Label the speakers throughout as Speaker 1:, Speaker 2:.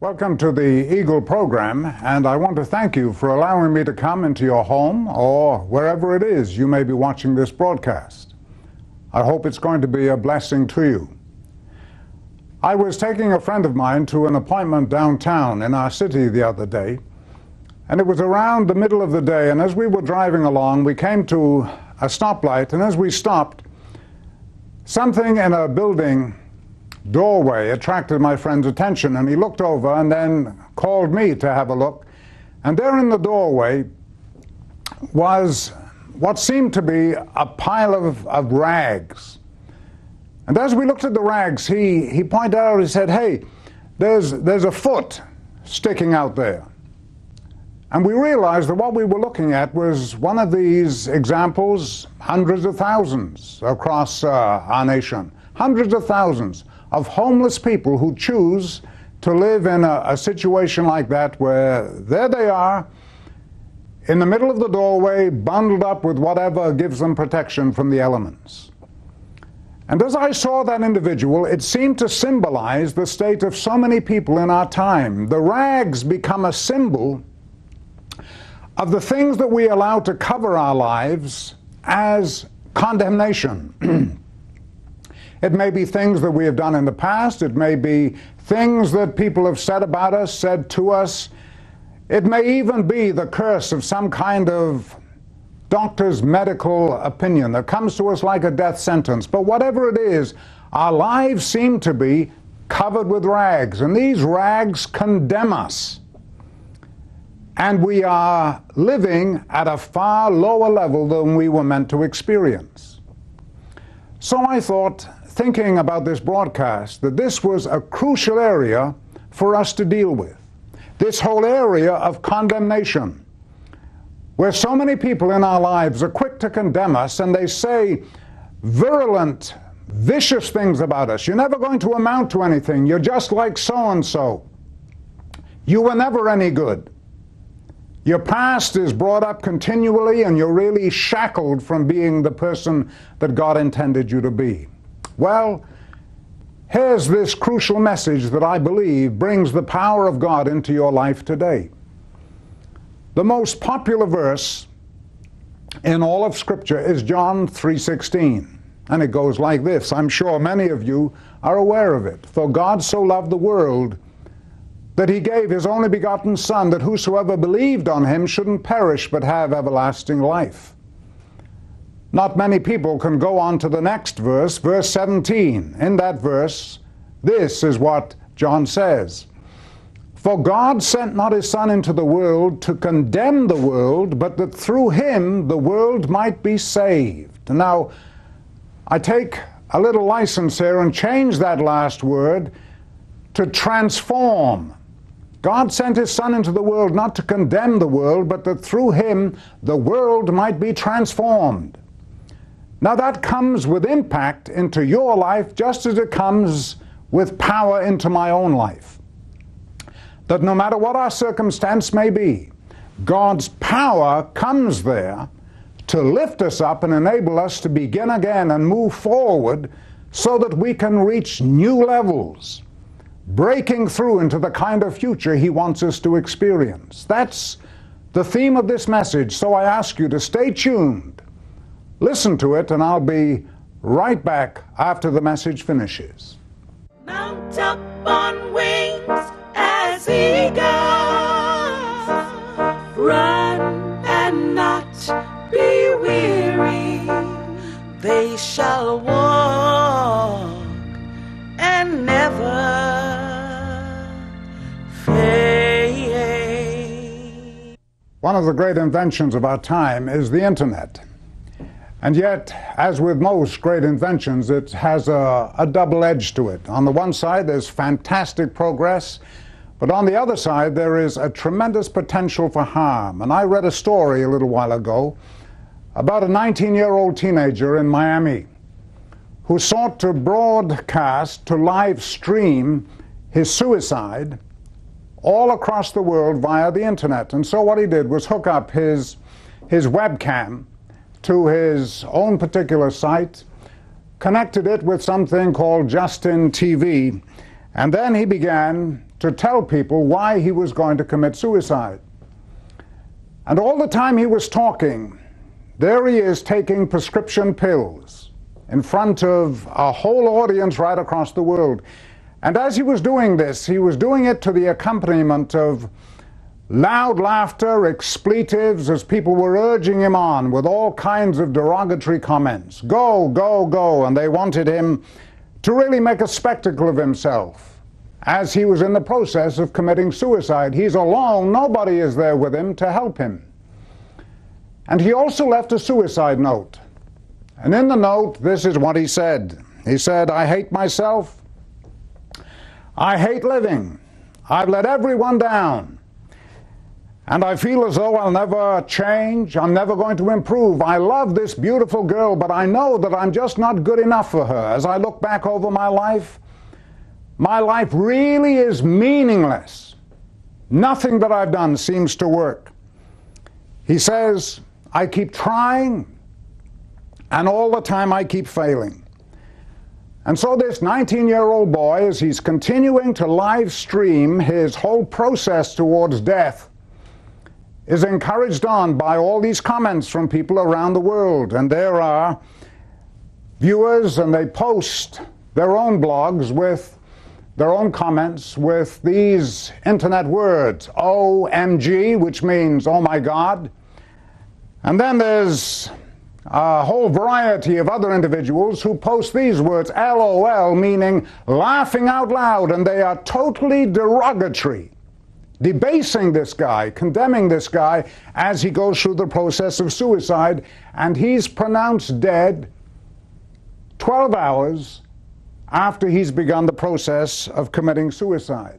Speaker 1: Welcome to the Eagle program, and I want to thank you for allowing me to come into your home or wherever it is you may be watching this broadcast. I hope it's going to be a blessing to you. I was taking a friend of mine to an appointment downtown in our city the other day, and it was around the middle of the day, and as we were driving along, we came to a stoplight, and as we stopped, something in a building doorway attracted my friend's attention, and he looked over and then called me to have a look. And there in the doorway was what seemed to be a pile of rags. And as we looked at the rags, he pointed out, he said, "Hey, there's a foot sticking out there." And we realized that what we were looking at was one of these examples, hundreds of thousands across our nation, hundreds of thousands of homeless people who choose to live in a situation like that, where there they are in the middle of the doorway, bundled up with whatever gives them protection from the elements. And as I saw that individual, it seemed to symbolize the state of so many people in our time. The rags become a symbol of the things that we allow to cover our lives as condemnation. It may be things that we have done in the past. It may be things that people have said about us, said to us. It may even be the curse of some kind of doctor's medical opinion that comes to us like a death sentence. But whatever it is, our lives seem to be covered with rags, and these rags condemn us. And we are living at a far lower level than we were meant to experience. So I thought, thinking about this broadcast, that this was a crucial area for us to deal with. This whole area of condemnation, where so many people in our lives are quick to condemn us, and they say virulent, vicious things about us. You're never going to amount to anything. You're just like so-and-so. You were never any good. Your past is brought up continually, and you're really shackled from being the person that God intended you to be. Well, here's this crucial message that I believe brings the power of God into your life today. The most popular verse in all of Scripture is John 3:16, and it goes like this. I'm sure many of you are aware of it. For God so loved the world that he gave his only begotten Son, that whosoever believed on him shouldn't perish but have everlasting life. Not many people can go on to the next verse, verse 17. In that verse, this is what John says. For God sent not his Son into the world to condemn the world, but that through him the world might be saved. Now, I take a little license here and change that last word to transform. God sent his Son into the world not to condemn the world, but that through him the world might be transformed. Now that comes with impact into your life just as it comes with power into my own life. That no matter what our circumstance may be, God's power comes there to lift us up and enable us to begin again and move forward so that we can reach new levels, breaking through into the kind of future he wants us to experience. That's the theme of this message, so I ask you to stay tuned. Listen to it, and I'll be right back after the message finishes.
Speaker 2: Mount up on wings as eagles, run and not be weary. They shall walk and never faint.
Speaker 1: One of the great inventions of our time is the internet. And yet, as with most great inventions, it has a double edge to it. On the one side, there's fantastic progress, but on the other side, there is a tremendous potential for harm. And I read a story a little while ago about a 19-year-old teenager in Miami who sought to broadcast, to live stream his suicide all across the world via the internet. And so what he did was hook up his webcam to his own particular site, connected it with something called Justin TV, and then he began to tell people why he was going to commit suicide. And all the time he was talking, there he is taking prescription pills in front of a whole audience right across the world. And as he was doing this, he was doing it to the accompaniment of loud laughter, expletives, as people were urging him on with all kinds of derogatory comments. Go, go, go. And they wanted him to really make a spectacle of himself as he was in the process of committing suicide. He's alone. Nobody is there with him to help him. And he also left a suicide note. And in the note, this is what he said. He said, "I hate myself. I hate living. I've let everyone down. And I feel as though I'll never change. I'm never going to improve. I love this beautiful girl, but I know that I'm just not good enough for her. As I look back over my life really is meaningless. Nothing that I've done seems to work." He says, "I keep trying, and all the time I keep failing." And so this 19-year-old boy, as he's continuing to live stream his whole process towards death, is encouraged on by all these comments from people around the world. And there are viewers, and they post their own blogs with their own comments with these internet words, OMG, which means, oh my God. And then there's a whole variety of other individuals who post these words, LOL, meaning laughing out loud, and they are totally derogatory, debasing this guy, condemning this guy as he goes through the process of suicide, and he's pronounced dead 12 hours after he's begun the process of committing suicide.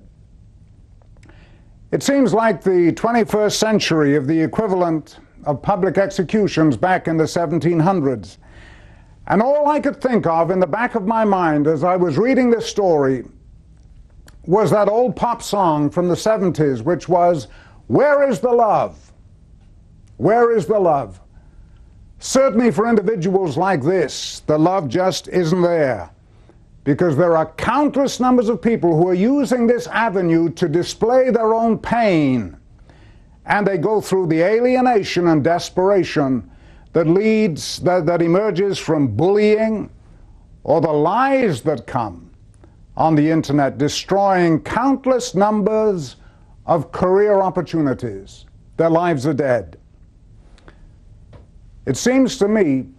Speaker 1: It seems like the 21st century of the equivalent of public executions back in the 1700s. And all I could think of in the back of my mind as I was reading this story was that old pop song from the 70s, which was, "Where is the love? Where is the love?" Certainly for individuals like this, the love just isn't there, because there are countless numbers of people who are using this avenue to display their own pain. And they go through the alienation and desperation that emerges from bullying or the lies that come on the internet, destroying countless numbers of career opportunities. Their lives are dead. It seems to me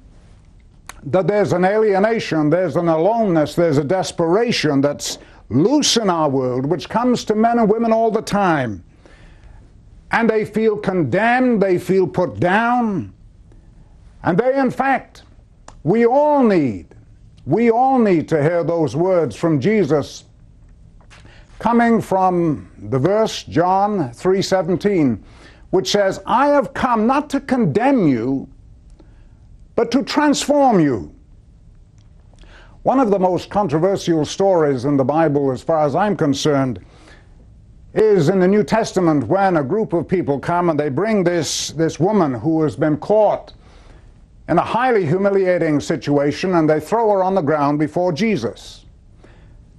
Speaker 1: that there's an alienation, there's an aloneness, there's a desperation that's loose in our world, which comes to men and women all the time. And they feel condemned, they feel put down, and they, in fact, we all need to hear those words from Jesus coming from the verse John 3:17, which says, "I have come not to condemn you, but to transform you." One of the most controversial stories in the Bible, as far as I'm concerned, is in the New Testament, when a group of people come and they bring this woman who has been caught in a highly humiliating situation, and they throw her on the ground before Jesus.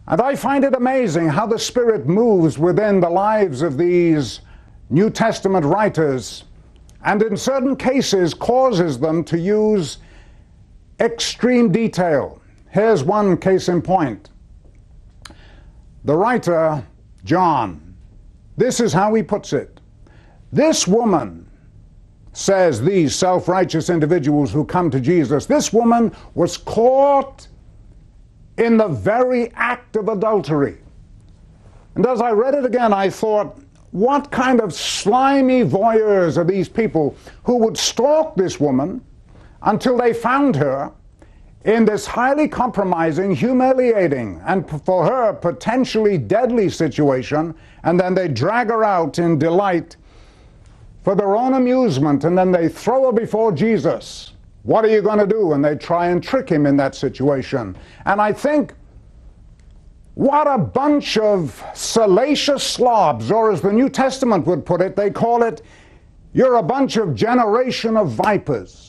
Speaker 1: And I find it amazing how the Spirit moves within the lives of these New Testament writers, and in certain cases causes them to use extreme detail. Here's one case in point. The writer, John, this is how he puts it. This woman, says these self-righteous individuals who come to Jesus, this woman was caught in the very act of adultery. And as I read it again, I thought, what kind of slimy voyeurs are these people who would stalk this woman until they found her in this highly compromising, humiliating, and for her potentially deadly situation, and then they drag her out in delight for their own amusement, and then they throw her before Jesus. What are you going to do? And they try and trick him in that situation. And I think, what a bunch of salacious slobs, or as the New Testament would put it, they call it, you're a bunch of generation of vipers.